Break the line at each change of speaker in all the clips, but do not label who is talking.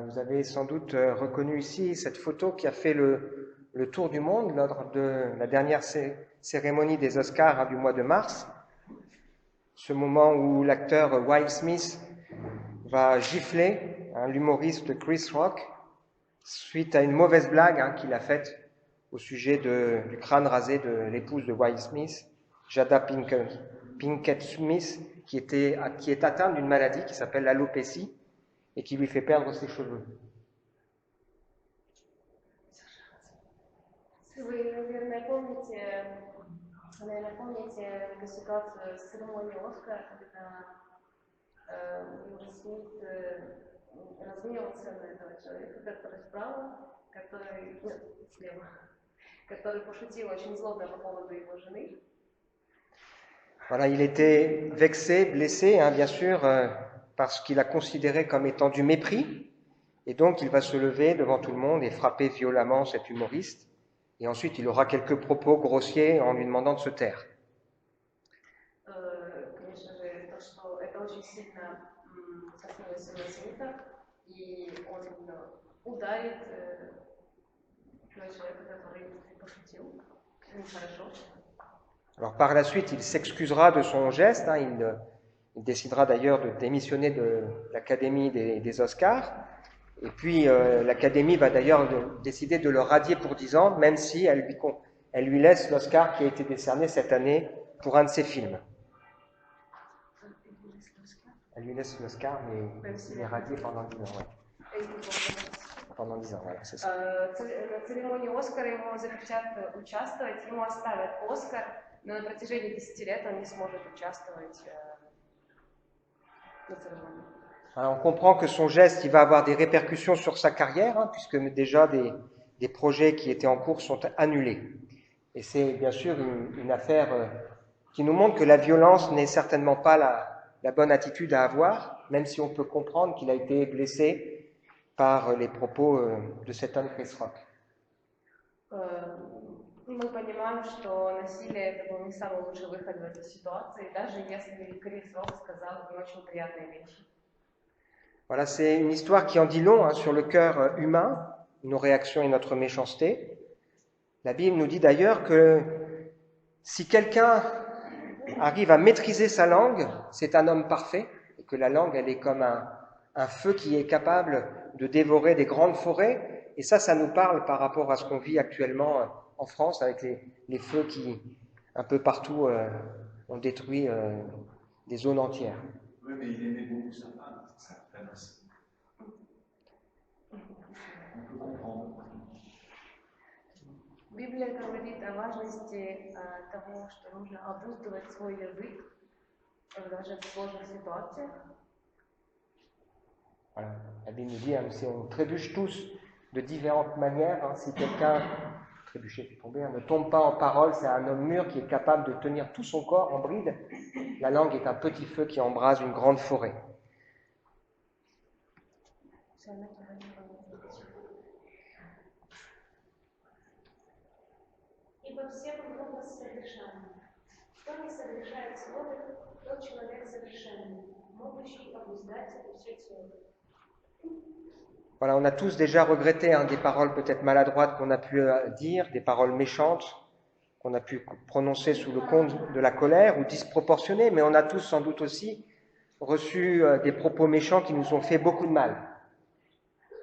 Vous avez sans doute reconnu ici cette photo qui a fait le tour du monde lors de la dernière cérémonie des Oscars du mois de mars. Ce moment où l'acteur Will Smith va gifler l'humoriste Chris Rock suite à une mauvaise blague qu'il a faite au sujet du crâne rasé de l'épouse de Will Smith, Jada Pinkett Smith, qui est atteinte d'une maladie qui s'appelle l'alopécie et qui lui fait perdre ses cheveux.
Вы, наверное, помните ситуацию с церемонией Оскара, когда Уилл Смит разгневался на этого человека, который справа, слева, который пошутил очень злобно по поводу его жены.
Voilà, il était vexé, blessé, bien sûr, parce qu'il a considéré comme étant du mépris, et donc il va se lever devant tout le monde et frapper violemment cet humoriste, et ensuite il aura quelques propos grossiers en lui demandant de se taire.
Конечно же, то, что это очень сильно коснулось Уилла Смита, и он ударит человека, который пошутил нехорошо.
Alors par la suite, il s'excusera de son geste, il décidera d'ailleurs de démissionner de l'Académie des Oscars, et puis l'Académie va d'ailleurs décider de le radier pour 10 ans, même si elle lui laisse l'Oscar qui a été décerné cette année pour un de ses films. Elle lui laisse l'Oscar, mais il est radié pendant 10 ans. Ouais. Pendant 10 ans, voilà, c'est ça.
На церемонии Оскара ему запретят участвовать, ему оставят Оскар, но на протяжении 10 лет он не сможет участвовать на церемонии.
Alors, on comprend que son geste, il va avoir des répercussions sur sa carrière, puisque déjà des projets qui étaient en cours sont annulés. Et c'est bien sûr une affaire qui nous montre que la violence n'est certainement pas la bonne attitude à avoir, même si on peut comprendre qu'il a été blessé par les propos de cet homme Chris Rock.
Мы понимаем, что насилие это был не самый лучший выход в этой ситуации, даже если Крис Рок сказал не очень приятные вещи.
Voilà, c'est une histoire qui en dit long sur le cœur humain, nos réactions et notre méchanceté. La Bible nous dit d'ailleurs que si quelqu'un arrive à maîtriser sa langue, c'est un homme parfait, et que la langue, elle est comme un feu qui est capable de dévorer des grandes forêts. Et ça nous parle par rapport à ce qu'on vit actuellement en France, avec les feux qui, un peu partout, ont détruit des zones entières.
Oui, mais il aimait beaucoup sa femme, ça fait aussi. On peut comprendre.
Библия говорит о важности того, что нужно обуздывать свой язык даже в сложных ситуациях.
Voilà. La Bible nous dit, si on trébuche tous de différentes manières, si quelqu'un ne tombe pas en parole, c'est un homme mûr qui est capable de tenir tout son corps en bride. La langue est un petit feu qui embrase une grande forêt.
Ибо все много согрешаем. Кто не согрешает словом, тот человек совершенный, могущий обуздать все тело.
Voilà, on a tous déjà regretté des paroles peut-être maladroites qu'on a pu dire, des paroles méchantes qu'on a pu prononcer sous le compte de la colère ou disproportionnées, mais on a tous sans doute aussi reçu des propos méchants qui nous ont fait beaucoup de mal.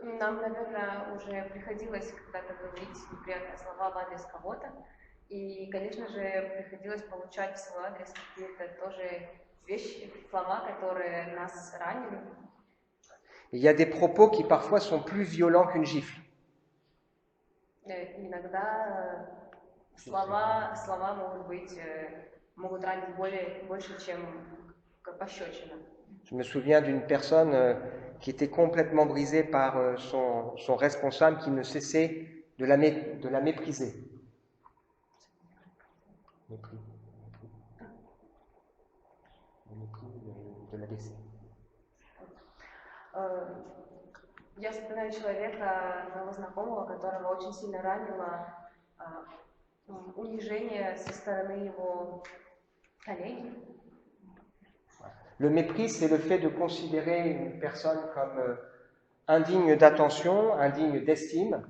Нам, наверное, уже приходилось когда-то говорить неприятные слова в адрес кого-то, и, конечно же, приходилось получать в свой адрес какие-то тоже вещи, слова, которые нас ранили.
Il y a des propos qui parfois sont plus violents qu'une gifle.
Иногда слова могут ранить больше, чем пощечина.
Je me souviens d'une personne qui était complètement brisée par son responsable qui ne cessait de la mépriser. Mépris. Le mépris de la laisser.
Я вспоминаю человека, моего знакомого, которого очень сильно ранило унижение со стороны его коллеги.
Le mépris, c'est le fait de considérer une personne comme indigne d'attention, indigne d'estime,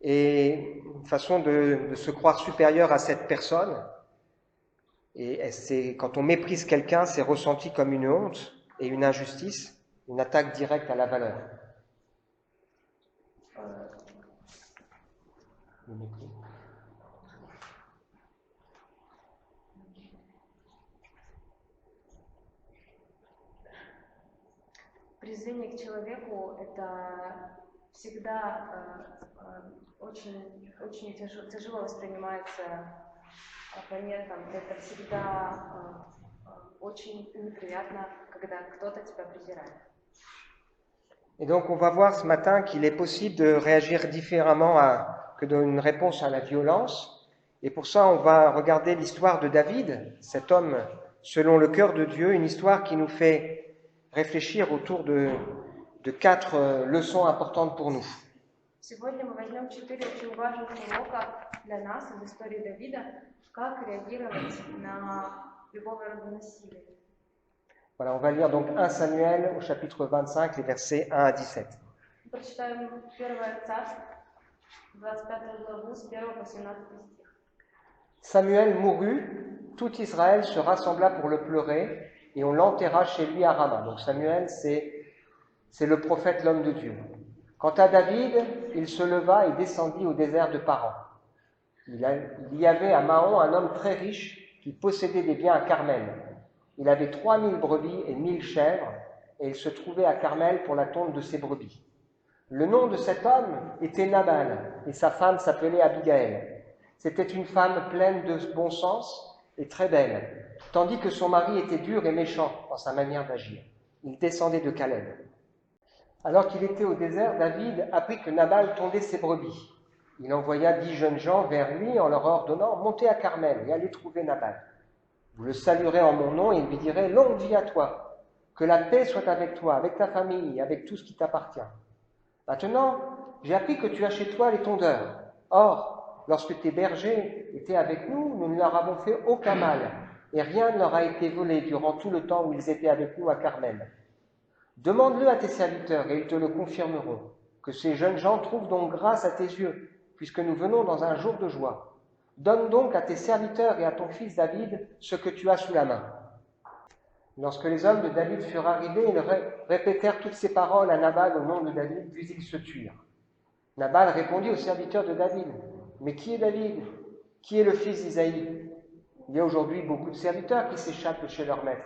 et une façon de se croire supérieur à cette personne. Et c'est, quand on méprise quelqu'un, c'est ressenti comme une honte et une injustice, une attaque directe à la valeur. Le mépris.
Презрение к человеку – это всегда очень тяжело воспринимается оппонентом. Это всегда очень неприятно, когда кто-то тебя презирает.
Et donc on va voir ce matin qu'il est possible de réagir différemment que d'une réponse à la violence. Et pour ça, on va regarder l'histoire de David, cet homme selon le cœur de Dieu, une histoire qui nous fait réfléchir autour de 4 leçons importantes pour nous.
Сегодня мы возьмем 4 очень важных урока для нас из истории Давида, как реагировать на любого рода насилие.
Voilà, on va lire donc 1 Samuel au chapitre 25, les versets 1 à 17.
Прочитаем 1 Царств, 25 главу, с 1 по 17 стих.
Samuel mourut, tout Israël se rassembla pour le pleurer, et on l'enterra chez lui à Rama. Donc Samuel, c'est le prophète, l'homme de Dieu. Quant à David, il se leva et descendit au désert de Paran. Il y avait à Mahon un homme très riche qui possédait des biens à Carmel. Il avait 3000 brebis et 1000 chèvres, et il se trouvait à Carmel pour la tonte de ses brebis. Le nom de cet homme était Nabal, et sa femme s'appelait Abigaël. C'était une femme pleine de bon sens et très belle, tandis que son mari était dur et méchant dans sa manière d'agir. Il descendait de Caleb. Alors qu'il était au désert, David apprit que Nabal tondait ses brebis. Il envoya 10 jeunes gens vers lui en leur ordonnant « Montez à Carmel et allez trouver Nabal. Vous le saluerez en mon nom et lui direz « Longue vie à toi, que la paix soit avec toi, avec ta famille et avec tout ce qui t'appartient. Maintenant, j'ai appris que tu as chez toi les tondeurs. Or, lorsque tes bergers étaient avec nous, nous ne leur avons fait aucun mal, et rien ne leur a été volé durant tout le temps où ils étaient avec nous à Carmel. Demande-le à tes serviteurs, et ils te le confirmeront, que ces jeunes gens trouvent donc grâce à tes yeux, puisque nous venons dans un jour de joie. Donne donc à tes serviteurs et à ton fils David ce que tu as sous la main. » Lorsque les hommes de David furent arrivés, ils répétèrent toutes ces paroles à Nabal au nom de David, puis ils se turent. Nabal répondit aux serviteurs de David, « Mais qui est David? Qui est le fils d'Isaïe? Il y a aujourd'hui beaucoup de serviteurs qui s'échappent de chez leur maître.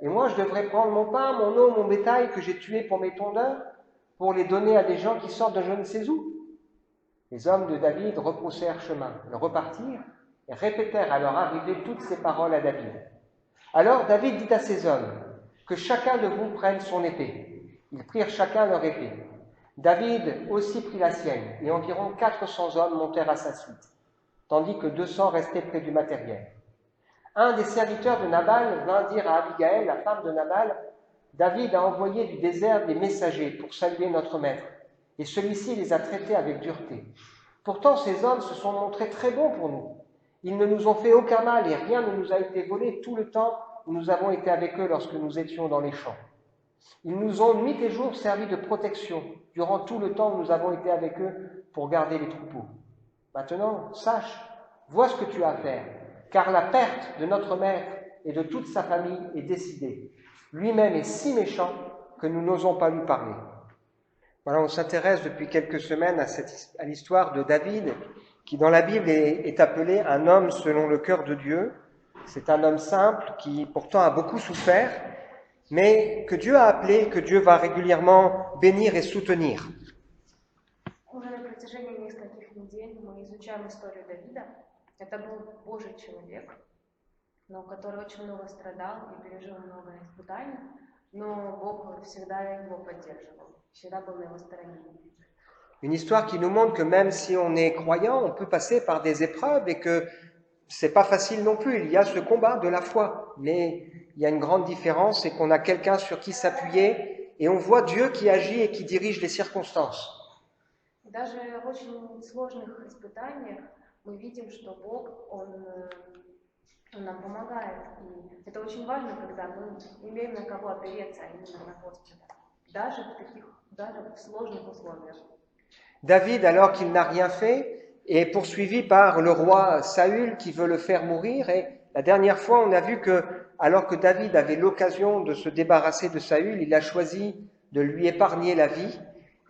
Et moi, je devrais prendre mon pain, mon eau, mon bétail que j'ai tué pour mes tondeurs, pour les donner à des gens qui sortent de je ne sais où. » Les hommes de David rebroussèrent chemin, ils repartirent et répétèrent à leur arrivée toutes ces paroles à David. Alors David dit à ses hommes, « Que chacun de vous prenne son épée. » Ils prirent chacun leur épée. David aussi prit la sienne, et environ 400 hommes montèrent à sa suite, tandis que 200 restaient près du matériel. Un des serviteurs de Nabal vint dire à Abigaël, la femme de Nabal, « David a envoyé du désert des messagers pour saluer notre maître, et celui-ci les a traités avec dureté. Pourtant, ces hommes se sont montrés très bons pour nous. Ils ne nous ont fait aucun mal et rien ne nous a été volé tout le temps où nous avons été avec eux lorsque nous étions dans les champs. Ils nous ont nuit et jour servi de protection durant tout le temps où nous avons été avec eux pour garder les troupeaux. Maintenant, sache, vois ce que tu as à faire, car la perte de notre maître et de toute sa famille est décidée. Lui-même est si méchant que nous n'osons pas lui parler. » Voilà, on s'intéresse depuis quelques semaines à l'histoire de David, qui dans la Bible est appelé un homme selon le cœur de Dieu. C'est un homme simple qui pourtant a beaucoup souffert, mais que Dieu a appelé, que Dieu va régulièrement bénir et soutenir.
Уже на протяжении нескольких недель мы изучаем историю Давида. Это был Божий человек, но который очень много страдал и пережил много испытаний, но Бог всегда его поддерживал, всегда был на его стороне.
Une histoire qui nous montre que même si on est croyant, on peut passer par des épreuves et que c'est pas facile non plus. Il y a ce combat de la foi, mais il y a une grande différence, c'est qu'on a quelqu'un sur qui s'appuyer et on voit Dieu qui agit et qui dirige les circonstances.
Даже в очень сложных испытаниях мы видим, что Бог, Он нам помогает. И это очень важно, когда мы имеем на кого опереться, а именно на Господа. даже в сложных условиях.
David, alors qu'il n'a rien fait, est poursuivi par le roi Saül qui veut le faire mourir. Et la dernière fois, on a vu que, alors que David avait l'occasion de se débarrasser de Saül, il a choisi de lui épargner la vie.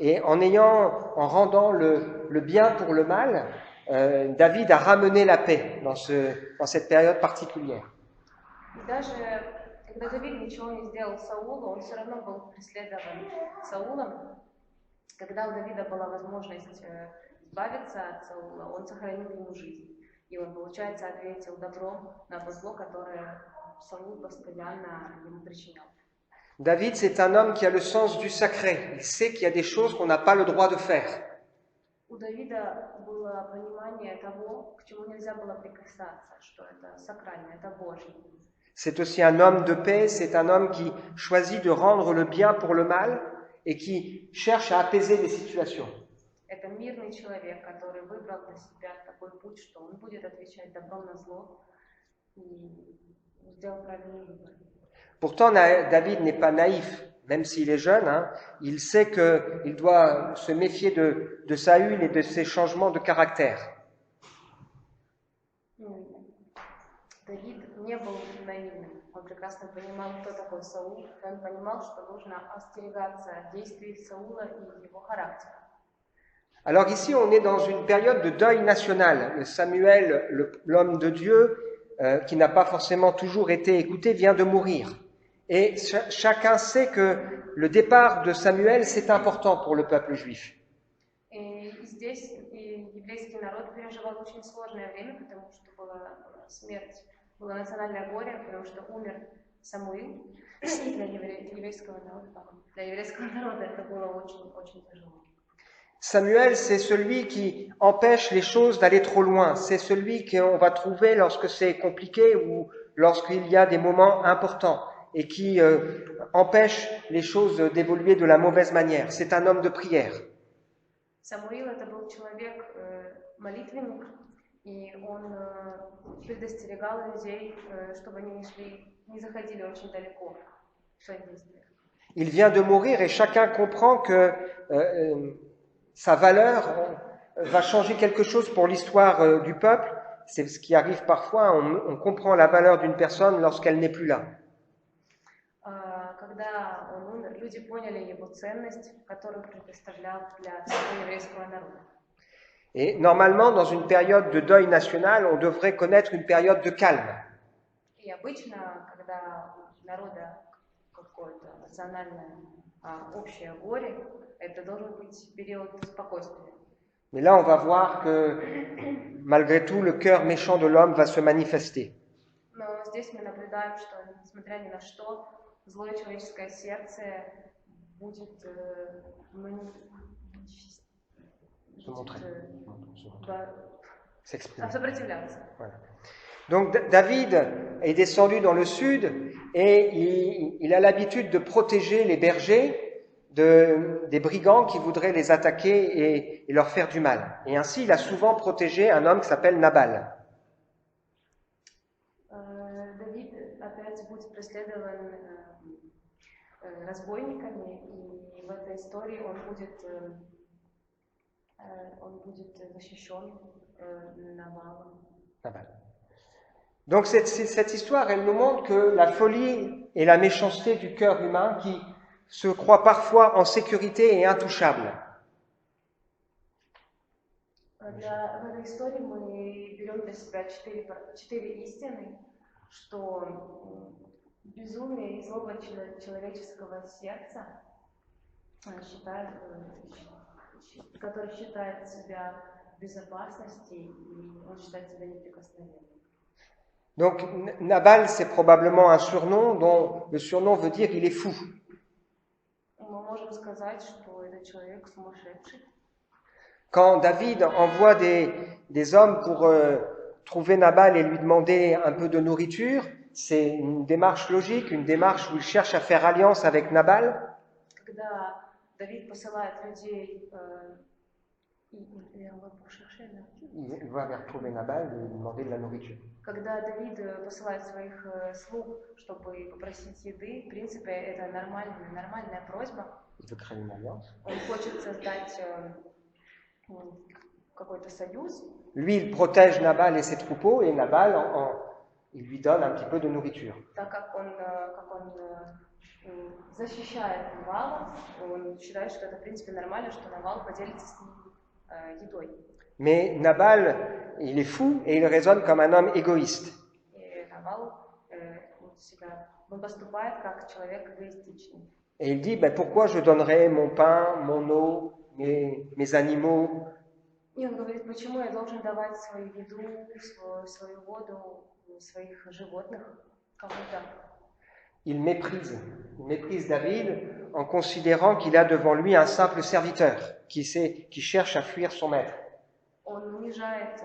Et en rendant le bien pour le mal, David a ramené la paix dans cette période particulière.
И даже когда Давид ничего не сделал Саулу, он все равно был преследован Саулом. Когда у Давида была возможность избавиться от Саула, он сохранил ему жизнь. И он, получается, ответил добром на то зло, которое Саул постоянно ему причинял.
David, c'est un homme qui a le sens du sacré. Il sait qu'il y a des choses qu'on n'a pas le droit de faire.
У Давида было понимание того, к чему нельзя было прикасаться, что это сакрально, это Божье.
C'est aussi un homme de paix, c'est un homme qui choisit de rendre le bien pour le mal et qui cherche à apaiser les situations.
Это мирный человек, который выбрал для себя такой путь, что он будет отвечать добром на зло и сделал правильный выбор.
Pourtant, David n'est pas naïf, même s'il est jeune. Il sait qu'il doit se méfier de Saül et de ses changements de caractère.
Давид не был наивным. Он прекрасно понимал, кто такой Саул. Он понимал, что нужно остерегаться действий Саула и его характера.
Alors ici, on est dans une période de deuil national. Samuel, l'homme de Dieu, qui n'a pas forcément toujours été écouté, vient de mourir. Et chacun sait que le départ de Samuel, c'est important pour le peuple juif.
И здесь еврейский народ переживал очень сложное время, потому что была смерть, было национальное горе, потому что умер Самуил. Для еврейского народа это было очень тяжело.
Samuel, c'est celui qui empêche les choses d'aller trop loin. C'est celui qu'on va trouver lorsque c'est compliqué ou lorsqu'il y a des moments importants et qui empêche les choses d'évoluer de la mauvaise manière. C'est un homme de prière.
Самуил это был человек молитвенник, и он предостерегал людей, чтобы они не заходили очень далеко в своих действиях.
Il vient de mourir et chacun comprend que sa valeur va changer quelque chose pour l'histoire du peuple. C'est ce qui arrive parfois, on comprend la valeur d'une personne lorsqu'elle n'est plus là.
Когда он умер, люди поняли его ценность, которую предоставлял для всего еврейского народа.
Et normalement, dans une période de deuil national, on devrait connaître une période de calme.
И обычно, когда у народа какое-то национальное общее горе, это должен быть период спокойствия.
Mais là, on va voir que, malgré tout, le cœur méchant de l'homme va se manifester.
Но здесь мы наблюдаем, что, несмотря ни на что, злое человеческое сердце будет сопротивляться.
Voilà. Donc David est descendu dans le sud et il a l'habitude de protéger les bergers des brigands qui voudraient les attaquer et leur faire du mal. Et ainsi, il a souvent protégé un homme qui s'appelle Nabal.
Давид опять будет преследован разбойниками, и в этой истории он будет защищен Набалом.
Donc cette histoire, elle nous montre que la folie et la méchanceté du cœur humain qui se croit parfois en sécurité et intouchable.
В этой истории мы берем для себя четыре истины, что безумие и злоба человеческого сердца, который считает себя в безопасности, и он считает себя неприкосновенным.
Donc Nabal, c'est probablement un surnom dont le surnom veut dire il est fou.
Мы можем сказать, что этот человек сумасшедший.
Quand David envoie des hommes pour trouver Nabal et lui demander un peu de nourriture, c'est une démarche logique, une démarche où il cherche à faire alliance avec Nabal.
Когда Давид посылает людей,
il va aller retrouver Nabal et lui demander de la nourriture.
Когда Давид посылает своих слуг, чтобы попросить еды, в принципе, это нормальная просьба.
Il veut créer une alliance.
Он хочет создать какой-то союз.
Lui, il protège Nabal et ses troupeaux, et Nabal, il lui donne un petit peu de nourriture.
Так как он защищает Навала, он считает, что это, в принципе, нормально, что Навал поделится с ним едой.
Mais Nabal, il est fou et il raisonne comme un homme égoïste.
И Навал он поступает как человек эгоистичный.
Et il dit, ben, pourquoi je donnerais mon pain, mon eau, mes animaux?
И он говорит, почему я должен давать свою еду, свою воду, своих животных кому-то.
Il méprise David en considérant qu'il a devant lui un simple serviteur qui cherche à fuir son maître.
Он унижает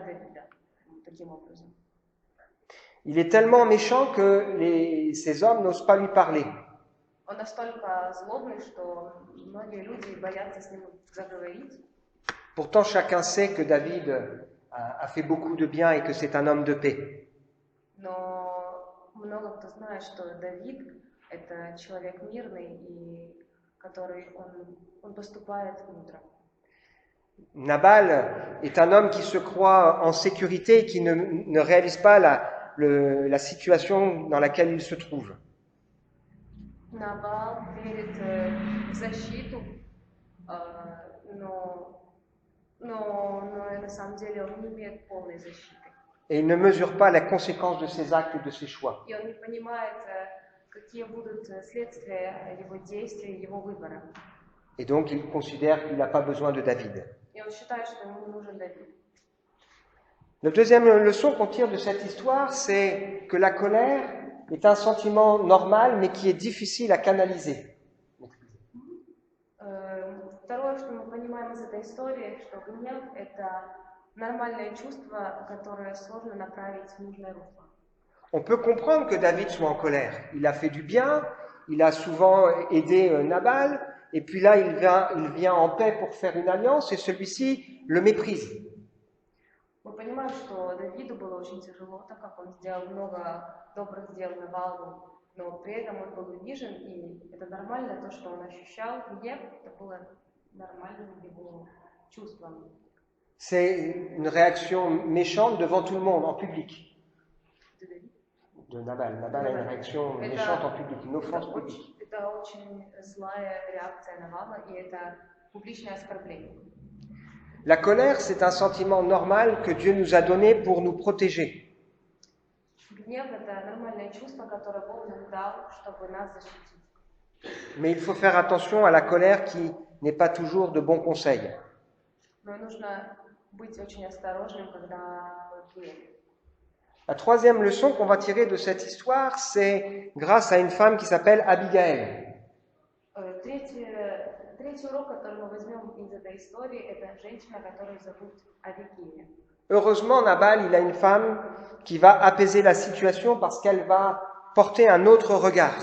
Давида таким образом.
Il est tellement méchant que ces hommes n'osent pas lui parler.
Он настолько злобный, что многие люди боятся с ним заговорить.
Pourtant, chacun sait que David a fait beaucoup de bien et que c'est un homme de paix.
Но много кто знает, что Давид – это человек мирный, и который он поступает мудро.
Nabal est un homme qui se croit en sécurité et qui ne réalise pas la situation dans laquelle il se trouve.
Навал верит в защиту, но на самом деле он не имеет полной защиты.
Et il ne mesure pas la conséquence de ses actes et de ses choix.
И он не понимает, какие будут следствия его действий, его выбора.
Et donc il considère qu'il n'a pas besoin de David.
И он считает, что ему не нужен Давид.
La deuxième leçon qu'on tire de cette histoire, c'est que la colère est un sentiment normal, mais qui est difficile à canaliser.
Второе, что мы понимаем из этой истории, что гнев – это нормальное чувство, которое сложно направить в нужное русло.
On peut comprendre que David soit en colère. Il a fait du bien, il a souvent aidé Nabal, et puis là, il vient en paix pour faire une alliance, et celui-ci le méprise.
Мы понимаем, что Давиду было очень тяжело, так как он сделал много добрых дел Навалу, но при этом он был унижен, и это нормально, то, что он ощущал гнев, это было нормальным его чувством.
C'est une réaction méchante devant tout le monde, en public. De Nabal. Nabal a une réaction méchante en public, une offense publique.
Это очень злая реакция Навала, и это публичное оскорбление.
La colère, c'est un sentiment normal que Dieu nous a donné pour nous protéger.
Гнев – это нормальное чувство, которое Бог нам дал, чтобы нас защитить.
Mais il faut faire attention à la colère qui n'est pas toujours de bons conseils.
Но нужно быть очень осторожным, когда мы гневим.
La troisième leçon qu'on va tirer de cette histoire, c'est grâce à une femme qui s'appelle Abigail.
Третий урок, который мы возьмем из этой истории, это женщина, которую зовут Авигея.
Heureusement, Nabal, il a une femme qui va apaiser la situation parce qu'elle va porter un autre regard.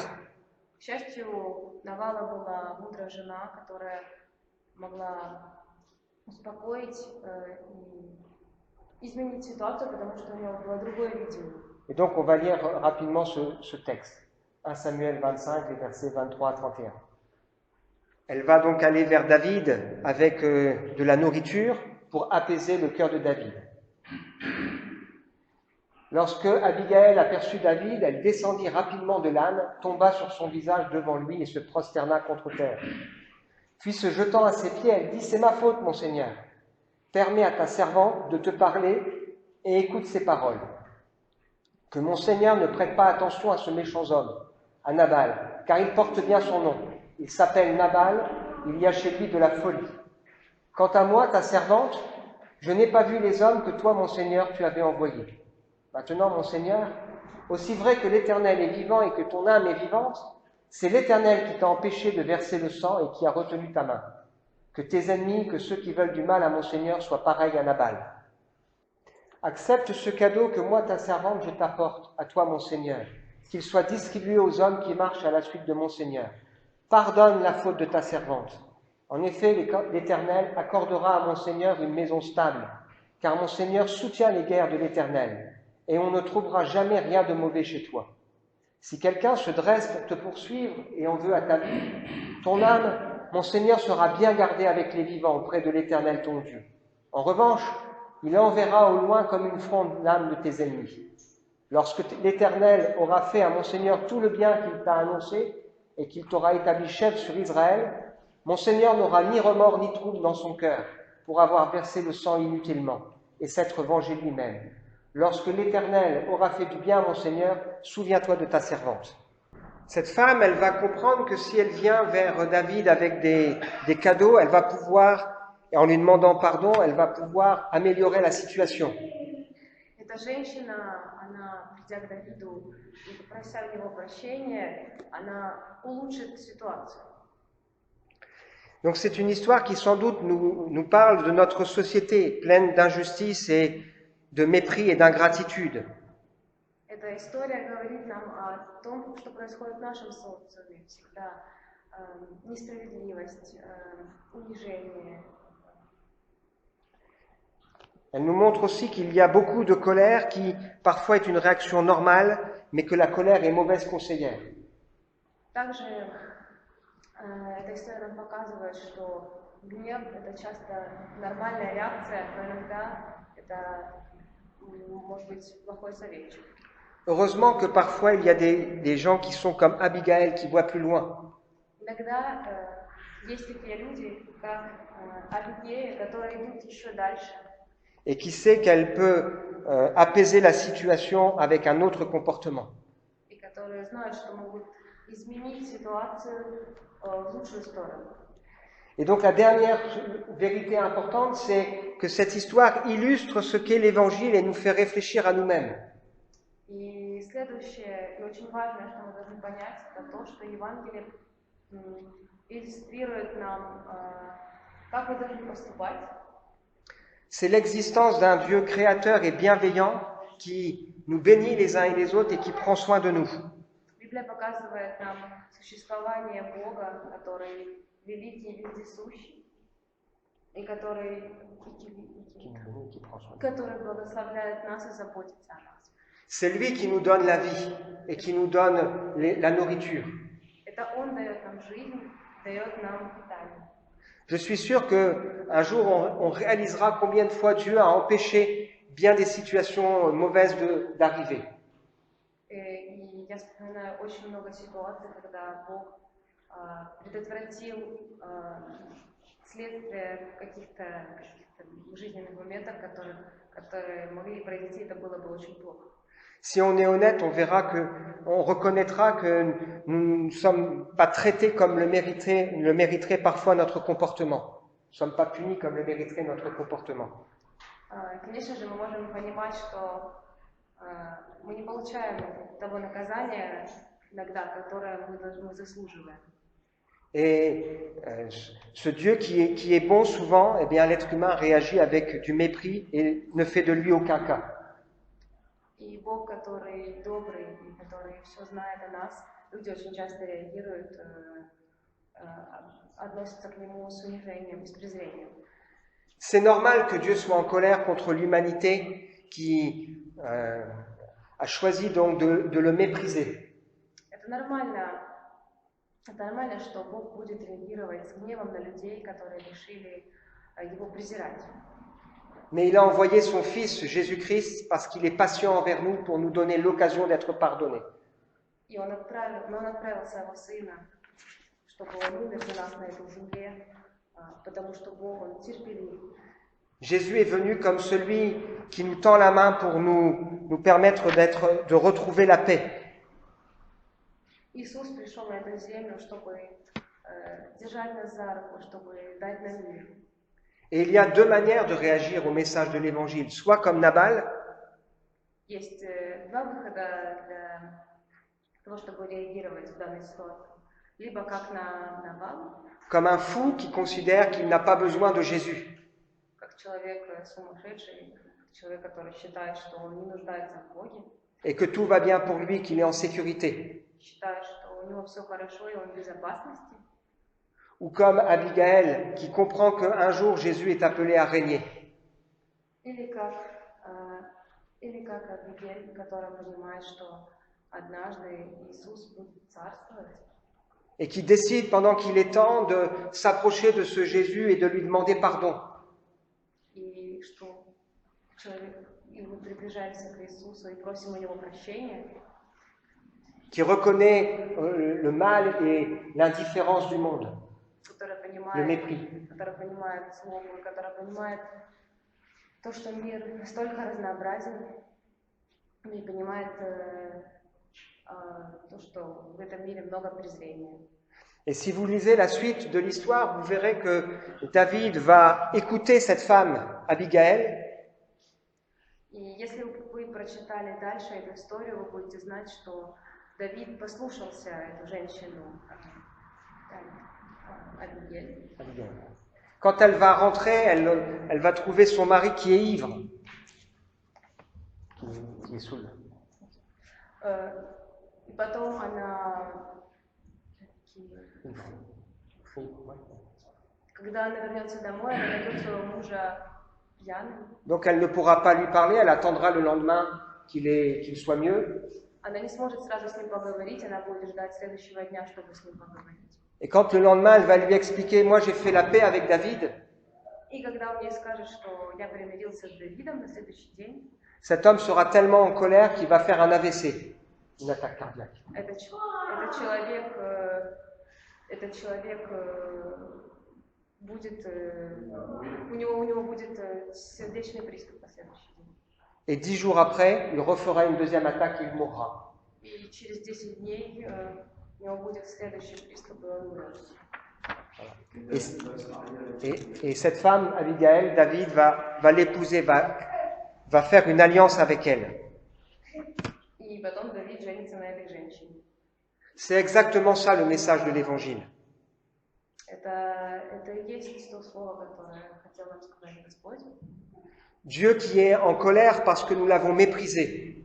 К счастью, у Навала была мудрая жена, которая могла успокоить и изменить ситуацию, потому что у нее было другое видение.
Et donc, on va lire rapidement ce texte. 1 Samuel 25, les versets 23 à 31. Elle va donc aller vers David avec de la nourriture pour apaiser le cœur de David. Lorsque Abigail aperçut David, elle descendit rapidement de l'âne, tomba sur son visage devant lui et se prosterna contre terre. Puis se jetant à ses pieds, elle dit « C'est ma faute, mon Seigneur. Permets à ta servante de te parler et écoute ses paroles. Que mon Seigneur ne prête pas attention à ce méchant homme, à Nabal, car il porte bien son nom. Il s'appelle Nabal, il y a chez lui de la folie. Quant à moi, ta servante, je n'ai pas vu les hommes que toi, mon Seigneur, tu avais envoyés. Maintenant, mon Seigneur, aussi vrai que l'Éternel est vivant et que ton âme est vivante, c'est l'Éternel qui t'a empêché de verser le sang et qui a retenu ta main. Que tes ennemis, que ceux qui veulent du mal à mon Seigneur soient pareils à Nabal. Accepte ce cadeau que moi, ta servante, je t'apporte, à toi, mon Seigneur, qu'il soit distribué aux hommes qui marchent à la suite de mon Seigneur. Pardonne la faute de ta servante. En effet, l'Éternel accordera à mon Seigneur une maison stable, car mon Seigneur soutient les guerres de l'Éternel, et on ne trouvera jamais rien de mauvais chez toi. Si quelqu'un se dresse pour te poursuivre et en veut à ta vie, ton âme, mon Seigneur, sera bien gardée avec les vivants auprès de l'Éternel ton Dieu. En revanche, il enverra au loin comme une fronde l'âme de tes ennemis. Lorsque l'Éternel aura fait à mon Seigneur tout le bien qu'il t'a annoncé et qu'il t'aura établi chef sur Israël, mon Seigneur n'aura ni remords ni trouble dans son cœur pour avoir versé le sang inutilement et s'être vengé lui-même. Lorsque l'Éternel aura fait du bien à mon Seigneur, souviens-toi de ta servante. Cette femme, elle va comprendre que si elle vient vers David avec des cadeaux, elle va pouvoir, et en lui demandant pardon, elle va pouvoir améliorer la situation.
Эта женщина, она, придя к Давиду и прося у него прощения, она улучшит ситуацию.
Donc c'est une histoire qui sans doute nous parle de notre société pleine d'injustice et de mépris et d'ingratitude.
Эта история говорит нам о том, что происходит в нашем социуме. Всегда несправедливость, унижение.
Elle nous montre aussi qu'il y a beaucoup de colère qui parfois est une réaction normale, mais que la colère est mauvaise conseillère.
Также эта история нам показывает, что гнев – это часто нормальная реакция, но иногда это может быть плохой советчик.
Heureusement que parfois il y a des gens qui sont comme Abigail, qui voient plus loin.
Иногда есть такие люди, как Абигея, которые идут еще дальше.
Et qui sait qu'elle peut apaiser la situation avec un autre comportement.
И которые знают, что могут изменить ситуацию в лучшую сторону.
Et donc la dernière vérité importante, c'est que cette histoire illustre ce qu'est l'Évangile et nous fait réfléchir à nous-mêmes.
И следующее, и очень важное, что мы должны понять, это то, что Евангелие иллюстрирует нам, как мы должны поступать.
C'est l'existence d'un Dieu créateur et bienveillant qui nous bénit les uns et les autres et qui prend soin de nous.
Библия показывает нам существование Бога, который великий и вездесущий, и который благословляет нас и заботится о нас.
C'est lui qui nous donne la vie et qui nous donne la nourriture.
Это Он дает нам жизнь, дает нам питание.
Je suis sûr qu'un jour, on réalisera combien de fois Dieu a empêché bien des situations mauvaises d'arriver.
И я вспоминаю очень много ситуаций, когда Бог предотвратил следствие каких-то жизненных моментов, которые могли произойти, это было бы очень плохо.
Si on est honnête, on reconnaîtra que nous ne sommes pas traités comme le mériterait parfois notre comportement. Nous ne sommes pas punis comme le mériterait notre comportement.
Конечно же, мы можем понимать, что мы не получаем того наказания иногда, которое мы заслуживаем.
Et ce Dieu qui est bon souvent, eh bien l'être humain réagit avec du mépris et ne fait de lui aucun cas.
И Бог, который добрый, и который все знает о нас, люди очень часто реагируют, относятся к Нему с унижением и с презрением.
C'est normal que Dieu soit en colère contre l'humanité qui a choisi donc de le mépriser.
Это нормально, что Бог будет реагировать с гневом на людей, которые решили Его презирать.
Mais il a envoyé son Fils Jésus-Christ parce qu'il est patient envers nous pour nous donner l'occasion d'être pardonnés.
И Он отправил Своего Сына, чтобы Он умер за нас на этой земле, потому что Бог, Он терпелив.
Jésus est venu comme celui qui nous tend la main pour nous permettre de retrouver la paix.
Иисус пришел на эту землю, чтобы держать нас за руку, чтобы дать нам мир.
Et il y a deux manières de réagir au message de l'Évangile, soit comme Nabal,
Есть два выхода для того, чтобы реагировать в данной ситуации. Либо как на Навал,
comme un fou qui considère qu'il n'a pas besoin de Jésus.
как человек сумасшедший, человек, который считает, что он не нуждается в Боге,
Et que tout va bien pour lui, qu'il est en sécurité.
считает, что у него все хорошо и он в безопасности.
Ou comme Abigail, qui comprend qu'un jour Jésus est appelé à régner.
Или как Абигель, которая понимает, что однажды Иисус будет царствовать,
et qui décide pendant qu'il est temps de s'approcher de ce Jésus et de lui demander pardon.
и что и мы приближаемся к Иисусу и просим у Него прощения,
Qui reconnaît le mal et l'indifférence du monde,
который
le
понимает,
mépris.
который понимает злобу, который понимает то, что мир настолько разнообразен, и понимает то, что в этом мире много презрения.
Et si vous lisez la suite de l'histoire, vous verrez que David va écouter cette femme, Abigail,
И если вы прочитали дальше эту историю, вы будете знать, что Давид послушался эту женщину, Абигель.
Quand elle va rentrer, elle va trouver son mari qui est ivre, qui est saoul.
И потом она, когда она вернется домой, она найдет своего мужа пьяным.
Donc elle ne pourra pas lui parler, elle attendra le lendemain qu'il soit mieux.
Она не сможет сразу с ним поговорить, она будет ждать следующего дня, чтобы с ним поговорить.
Et quand le lendemain, elle va lui expliquer, moi j'ai fait la paix avec David,
И когда он ей скажет, что я примирился с Давидом на следующий день,
cet homme sera tellement en colère qu'il va faire un AVC, une attaque cardiaque.
этот человек будет, у него будет сердечный приступ на следующий день.
Et 10 jours après, il refera une deuxième attaque et il mourra.
И через 10 дней у него будет следующий приступ, и он умрет.
Et cette femme, Abigail, David va l'épouser, va faire une alliance avec elle.
И потом Давид женится на этой женщине.
C'est exactement ça le message de l'Évangile.
Это и есть то слово, которое хотел нам сказать Господь.
Dieu qui est en colère parce que nous l'avons méprisé,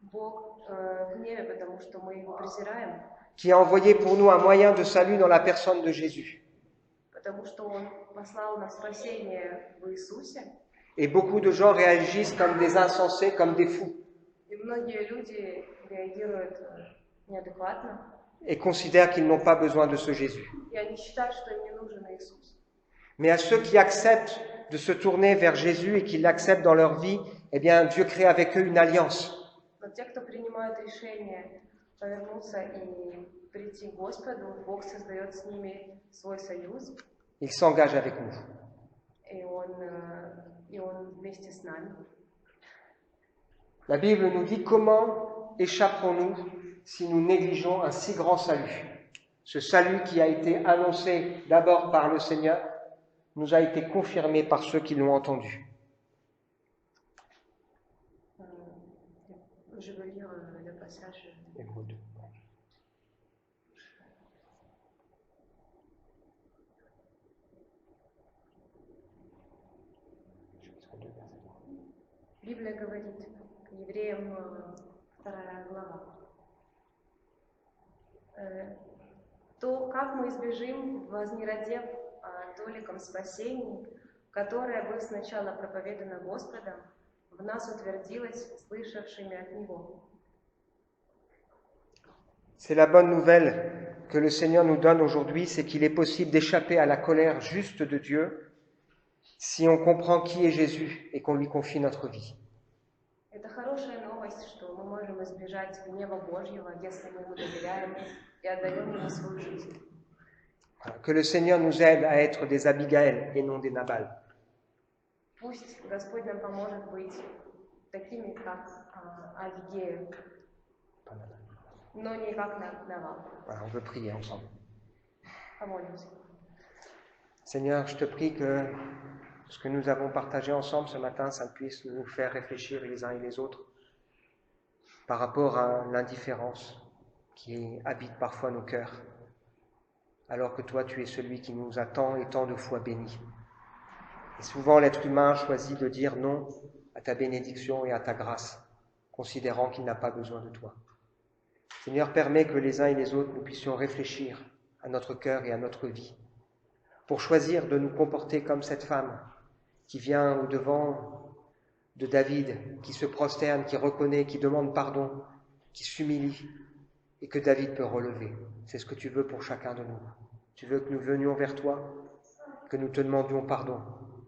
Бог в гневе, потому что мы его презираем,
qui a envoyé pour nous un moyen de salut dans la personne de Jésus.
потому что Он послал нам спасение в Иисусе.
Et beaucoup de gens réagissent comme des insensés, comme des fous,
И многие люди реагируют неадекватно,
et considèrent qu'ils n'ont pas besoin de ce Jésus.
и они считают, что им не нужен Иисус.
Mais à ceux qui acceptent de se tourner vers Jésus et qui l'acceptent dans leur vie, eh bien, Dieu crée avec eux une alliance.
Но те, кто принимают решение повернуться и прийти к Господу, Бог создает с ними свой союз,
Il s'engage avec nous.
и Он вместе с нами.
La Bible nous dit comment échapperons-nous si nous négligeons un si grand salut. Ce salut qui a été annoncé d'abord par le Seigneur nous a été confirmé par ceux qui l'ont entendu.
Je veux lire le passage. Библия говорит, Евреям 2 глава. То как мы избежим, вознеродев толиком спасений, которое, быв сначала проповедано Господом, в нас утвердилось слышавшими от Него.
C'est la bonne nouvelle que le Seigneur nous donne aujourd'hui, c'est qu'il est possible d'échapper à la colère juste de Dieu si on comprend qui est Jésus et qu'on lui confie notre vie.
Это хорошая новость, что мы можем избежать гнева Божьего, если мы ему доверяем и отдаем ему свою жизнь.
Que le Seigneur nous aide à être des Abigail et non des Nabal.
Пусть Господь нам поможет быть такими, как Авигея, но не как Навал.
Voilà, on veut prier ensemble.
Помолимся.
Seigneur, je te prie que ce que nous avons partagé ensemble ce matin, ça puisse nous faire réfléchir les uns et les autres par rapport à l'indifférence qui habite parfois nos cœurs, alors que toi, tu es celui qui nous a tant et tant de fois bénis. Et souvent, l'être humain choisit de dire non à ta bénédiction et à ta grâce, considérant qu'il n'a pas besoin de toi. Seigneur, permets que les uns et les autres, nous puissions réfléchir à notre cœur et à notre vie, pour choisir de nous comporter comme cette femme qui vient au-devant de David, qui se prosterne, qui reconnaît, qui demande pardon, qui s'humilie et que David peut relever. C'est ce que tu veux pour chacun de nous. Tu veux que nous venions vers toi, que nous te demandions pardon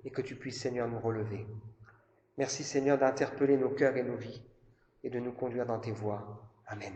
et que tu puisses, Seigneur, nous relever. Merci, Seigneur, d'interpeller nos cœurs et nos vies et de nous conduire dans tes voies. Amen.